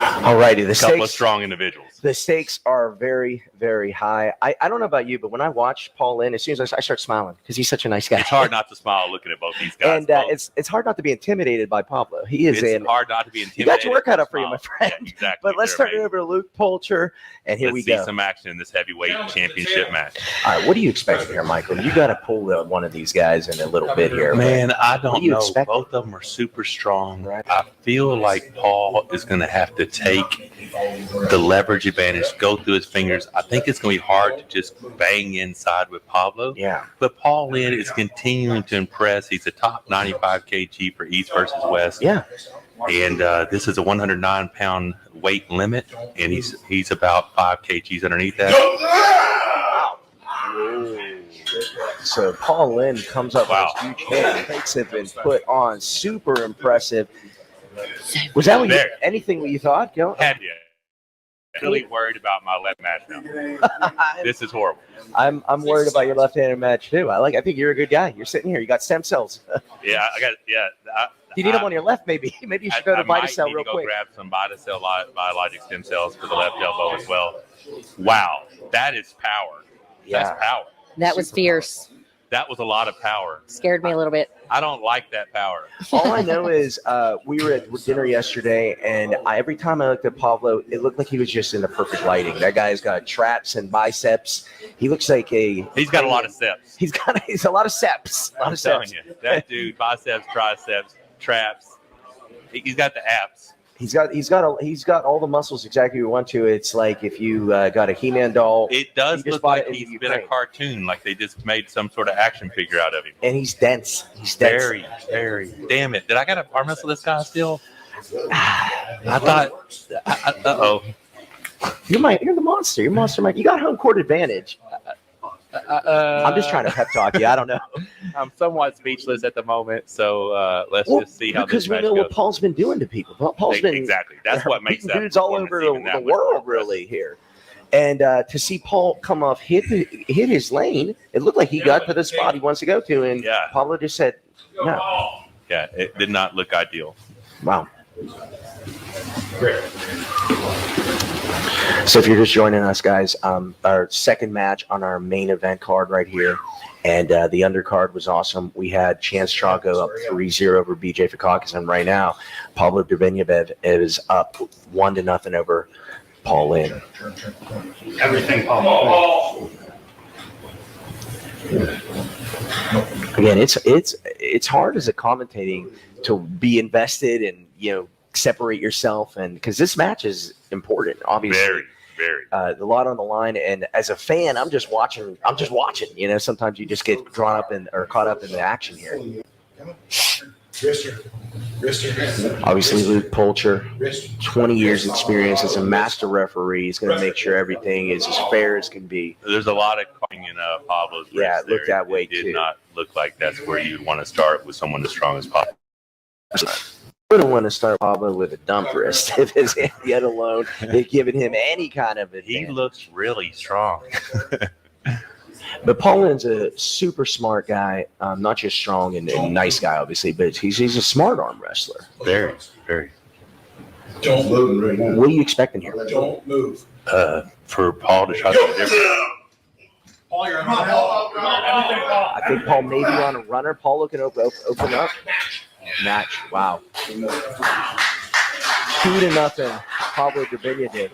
All righty, a couple of strong individuals. The stakes are very, very high. I don't know about you, but when I watch Paul Lynn, as soon as I start smiling because he's such a nice guy. It's hard not to smile looking at both these guys. And it's hard not to be intimidated by Pablo. It's hard not to be intimidated. You got your work cut up for you, my friend. Yeah, exactly. But let's turn it over to Luke Polcher, and here we go. Let's see some action in this heavyweight championship match. All right, what do you expect here, Michael? You got to pull one of these guys in a little bit here. Man, I don't know. Both of them are super strong. Right. I feel like Paul is going to have to take the leverage advantage, go through his fingers. I think it's going to be hard to just bang inside with Pablo. Yeah. But Paul Lynn is continuing to impress. He's a top 95 kg for East versus West. Yeah. And this is a 109-pound weight limit, and he's about 5 kgs underneath that. Wow. So Paul Lynn comes up with his huge hit. Fakes have been put on. Super impressive. Was that anything you thought? Go. Really worried about my left match now. This is horrible. I'm worried about your left-handed match too. I think you're a good guy. You're sitting here. You got stem cells. Yeah, I got. Yeah. You need them on your left, maybe. Maybe you should go to VitaCell real quick. Grab some VitaCell biologic stem cells for the left elbow as well. Wow, that is power. Yeah. That's power. That was fierce. That was a lot of power. Scared me a little bit. I don't like that power. All I know is we were at dinner yesterday, and every time I looked at Pablo, it looked like he was just in the perfect lighting. That guy's got traps and biceps. He looks like he's got a lot of steps. He's a lot of steps. I'm telling you, that dude, biceps, triceps, traps. He's got the abs. He's got all the muscles exactly we want to. It's like if you got a He-Man doll. It does look like he's been a cartoon, like they just made some sort of action figure out of him. And he's dense. He's dense. Very, very. Damn it! Did I got to arm wrestle this guy still? I thought. Uh-oh. You're the monster. You're Monster Mike. You got home court advantage. I'm just trying to pep talk you. I don't know. I'm somewhat speechless at the moment, so let's just see how this match goes. Because we know what Paul's been doing to people. Paul's been exactly. That's what makes that dudes all over the world really here. And to see Paul come off, hit his lane, it looked like he got to the spot he wants to go to, and Pablo just said no. Yeah, it did not look ideal. Wow. So if you're just joining us, guys, our second match on our main event card right here, and the undercard was awesome. We had Chance Straw go up 3-0 over BJ Fakakis, and right now, Pablo Derbenyabev is up 1-0 over Paul Lynn. Everything Paul. Again, it's hard as a commentating to be invested and separate yourself, and because this match is important, obviously. Very. A lot on the line, and as a fan, I'm just watching. Sometimes you just get drawn up or caught up in the action here. Obviously, Luke Polcher, 20 years experience as a master referee. He's going to make sure everything is as fair as can be. There's a lot of calling in Pablo's wrist. Yeah, it looked that way too. It did not look like that's where you'd want to start with someone as strong as Pablo. I wouldn't want to start Pablo with a dump wrist if his hand yet alone they've given him any kind of advantage. He looks really strong. But Paul Lynn's a super smart guy, not just strong and nice guy, obviously, but he's a smart arm wrestler. Very, very. Don't move right now. What are you expecting here? Don't move. For Paul to try something different. Paul, you're on Paul. I think Paul may be on a runner. Paul looking to open up. Match. Wow. 2-0. Pablo Derbenyabev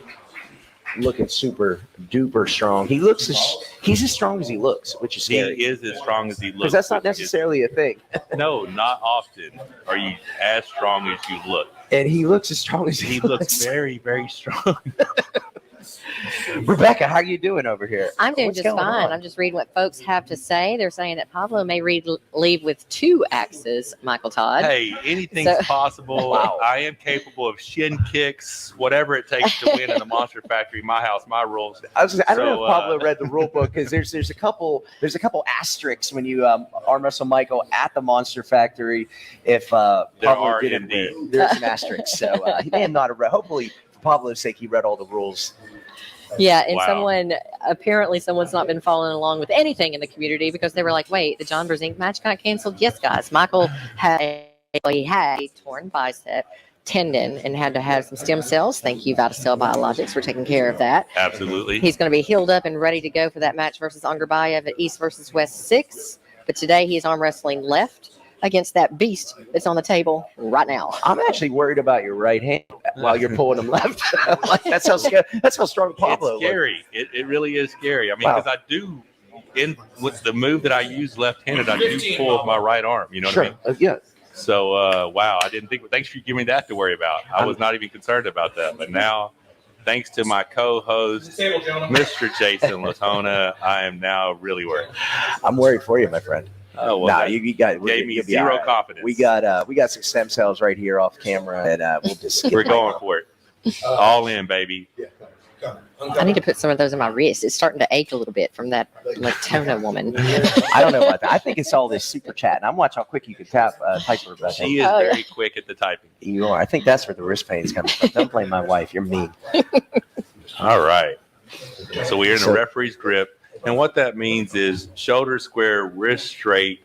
looking super duper strong. He's as strong as he looks, which is scary. He is as strong as he looks. Because that's not necessarily a thing. No, not often are you as strong as you look. And he looks as strong as he looks. Very, very strong. Rebecca, how are you doing over here? I'm doing just fine. I'm just reading what folks have to say. They're saying that Pablo may leave with 2 axes, Michael Todd. Hey, anything's possible. Wow. I am capable of shin kicks, whatever it takes to win in the Monster Factory. My house, my rules. I don't know if Pablo read the rule book, because there's a couple asterisks when you arm wrestle Michael at the Monster Factory. If Pablo didn't read, there's an asterisk. So he may have not read. Hopefully, for Pablo's sake, he read all the rules. Yeah, and someone's not been following along with anything in the community, because they were like, wait, the John Brzezinski match got canceled? Yes, guys. Michael had a torn bicep, tendon and had to have some stem cells. Thank you, VitaCell Biologics, for taking care of that. Absolutely. He's going to be healed up and ready to go for that match versus Angarbayev at East versus West 6. But today he is arm wrestling left against that beast that's on the table right now. I'm actually worried about your right hand while you're pulling them left. Like, that's how strong Pablo It's scary. It really is scary. I mean, Wow. because I do, with the move that I use left-handed, I do pull with my right arm. You know what I mean? Yeah. So, wow, I didn't think. Thanks for giving me that to worry about. I was not even concerned about that. But now, thanks to my co-host, Mr. Jason Latona, I am now really worried. I'm worried for you, my friend. Oh, well, No, that you got gave me you'll be zero all right. confidence. We got some stem cells right here off camera, and we'll just. We're going for it. All in, baby. I need to put some of those in my wrist. It's starting to ache a little bit from that Latona woman. I don't know about that. I think it's all this super chat, and I'm watching how quick you can type for about She is Oh, yeah. very quick at the typing. You are. I think that's where the wrist pain is coming from. Don't blame my wife. You're mean. All right. So we're in So- a referee's grip. And what that means is shoulder square, wrist straight.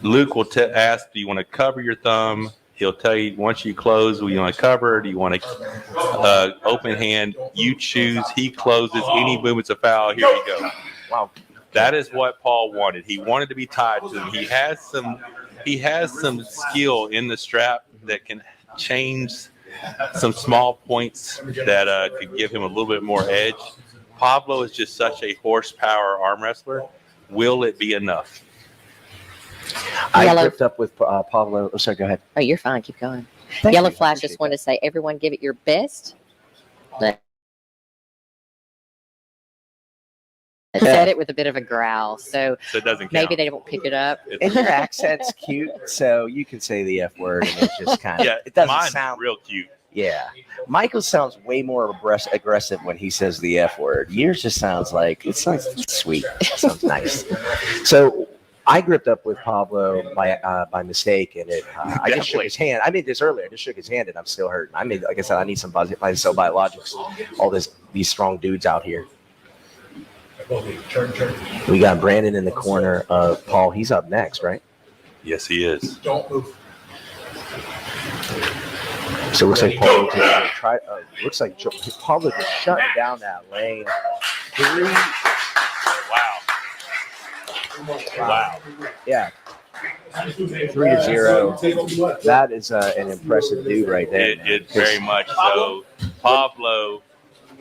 Luke will ask, do you want to cover your thumb? He'll tell you, once you close, do you want to cover? Do you want to open hand? You choose. He closes. Any movement's a foul. Here you go. Wow. That is what Paul wanted. He wanted to be tied to him. He has some skill in the strap that can change some small points that could give him a little bit more edge. Pablo is just such a horsepower arm wrestler. Will it be enough? I Yellow. gripped up with Pablo. Oh, sorry, go ahead. Oh, you're fine. Keep going. Thank Yellow you. Flash Appreciate just wanted to say, everyone give it your best. Said it with a bit of a growl, so So it doesn't count. maybe they don't pick it up. And your accent's cute, so you can say the F word, and it just kind of Yeah, it doesn't mine's sound. real cute. Yeah, Michael sounds way more aggressive when he says the F word. Yours just sounds like it sounds sweet. It sounds nice. So I gripped up with Pablo by mistake, and I just shook his hand. I made this earlier. I just shook his hand, and I'm still hurting. Like I said, I need some VitaCell Biologics. All these strong dudes out here. Turn. We got Brandon in the corner of Paul. He's up next, right? Yes, he is. Don't move. So it looks like Paul looks like Pablo just shutting down that lane. Wow. Yeah, 3-0. That is an impressive dude right there. It very much so. Pablo,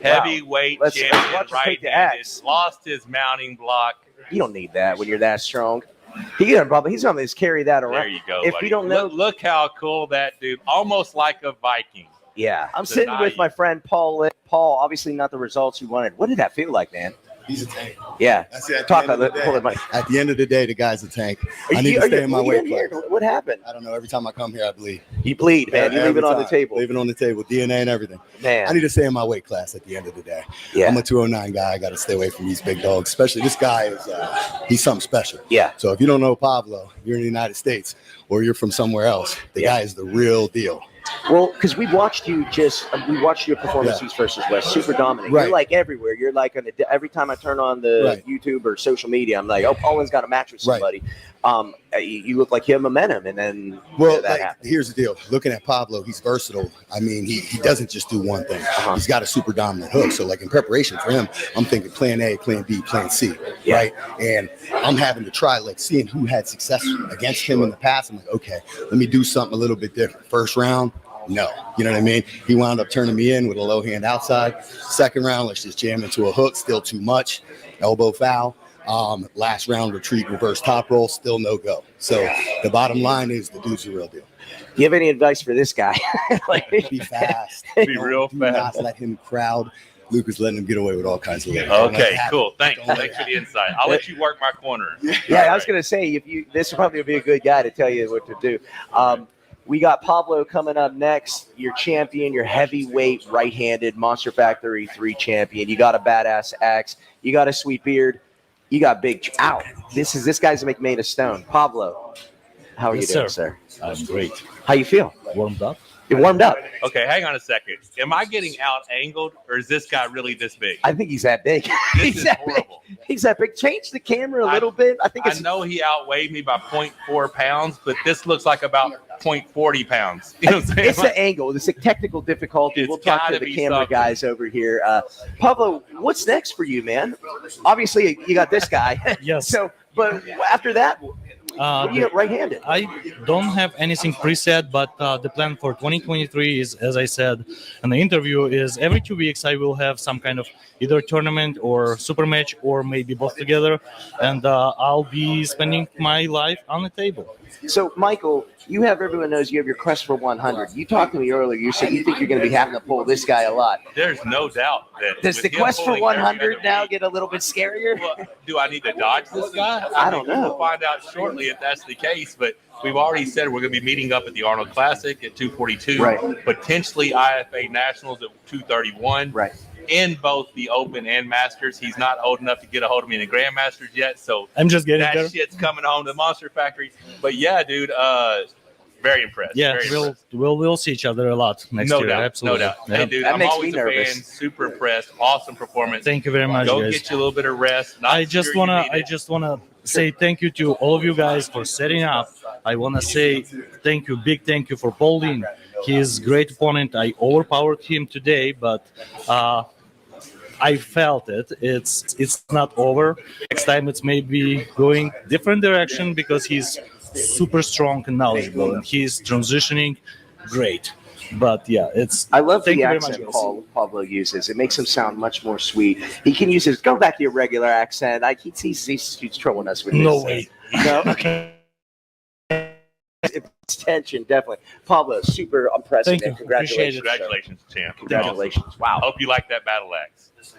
heavyweight Let's champion, watch him right take the handed, axe. lost his mounting block. You don't need that when you're that strong. He's gonna just carry that around. There you go. If buddy. you don't know, look how cool that dude, almost like a Viking. yeah, I'm The sitting with value. my friend Paul. Paul, obviously not the results you wanted. What did that feel like, man? He's a tank. Yeah, That's it. At the talk end of about the pull day. the mic. At the end of the day, the guy's a tank. I need to Are stay you in my bleeding weight here? class. What happened? I don't know. Every time I come here, I bleed. You bleed, man. You leave Every it on the time. table, Leave it on the table. DNA and everything. man. I need to stay in my weight class at the end of the day. Yeah, I'm a 209 guy. I got to stay away from these big dogs. Especially this guy is he's something special. yeah. So if you don't know Pablo, you're in the United States or you're from somewhere else. The Yeah. guy is the real deal. Well, because we watched your performance East versus West, super dominant. Right. You're like everywhere. You're like every time I turn on the Right. YouTube or social media, I'm like, oh, Paulin's got a match with Right. somebody. You look like you have momentum, and then Well, that like, happened. here's the deal. Looking at Pablo, he's versatile. I mean, he doesn't just do one thing. Uh-huh. He's got a super dominant hook. So, like in preparation for him, I'm thinking plan A, plan B, plan C, Yeah. right? And I'm having to try, like, seeing who had success against him in the past. I'm like, okay, let me do something a little bit different. First round, no. You know what I mean? He wound up turning me in with a low hand outside. Second round, let's just jam into a hook. Still too much. Elbow foul. Last round, retreat, reverse top roll. Still no go. So the bottom line is the dude's the real deal. Do you have any advice for this guy? Like, Be fast. Be real Do fast. not let him crowd. Luke is letting him get away with all kinds of things. Okay, cool. Thanks. Don't let Thanks it for the insight. I'll let you work my corner. yeah, I was gonna say this would probably be a good guy to tell you what to do. We got Pablo coming up next. Your champion, your heavyweight right-handed Monster Factory 3 champion. You got a badass axe. You got a sweet beard. You got big. Ow! This guy's made of stone. Pablo, How are Yes, you doing, sir. sir? I'm great. How you feel? Warmed up? You warmed up. Okay, hang on a second. Am I getting out angled, or is this guy really this big? I think he's that big. This he's is that big. horrible. He's that big. Change the camera a I- little bit. I think I it's know he outweighed me by 0.4 pounds, but this looks like about 0.40 pounds. You know what I'm saying? it's the angle. It's a technical difficulty. It's We'll talk to gotta the be camera something. guys over here. Pablo, what's next for you, man? Obviously, you got this guy. Yes. So, but after that, what do you got right-handed? I don't have anything preset, but the plan for 2023 is, as I said in the interview, is every 2 weeks I will have some kind of either tournament or super match or maybe both together, and I'll be spending my life on the table. So, Michael, you have everyone knows you have your quest for 100. You talked to me earlier. You said you think you're going to be having to pull this guy a lot. There's no doubt that. Does with the him quest for pulling every 100 other now week- get a little bit scarier? Well, do I need to dodge this guy? I don't mean, know. We'll find out shortly if that's the case. But we've already said we're going to be meeting up at the Arnold Classic at 242. Right. Potentially IFA Nationals at 231. Right. In both the Open and Masters. He's not old enough to get a hold of me in the Grandmasters yet. So I'm just getting that there. shit's coming home to the Monster Factory. But yeah, dude, very impressed. Yeah, very we'll impressed. we'll see each other a lot next No year. doubt, Absolutely. no doubt. Yeah. Hey, dude, That I'm makes always me a nervous. fan. Super impressed. Awesome performance. Thank you very much, Go guys. get you a little bit of rest. Not I just sure you wanna need I it. just wanna say thank you to all of you guys for setting up. I wanna say big thank you for Pauline. He is a great opponent. I overpowered him today, but I felt it. It's not over. Next time it's maybe going different direction because he's super strong and knowledgeable and he's transitioning great. But yeah, it's I love Thank the you very much, accent guys. Pablo uses. It makes him sound much more sweet. He can use his, go back to your regular accent. He's trolling us with no this. way. No? Okay. It's tension, definitely. Pablo, super impressive. Thank man. you. Congratulations. Appreciate it. Congratulations, champ. Congratulations. Wow. Hope you like that battle axe.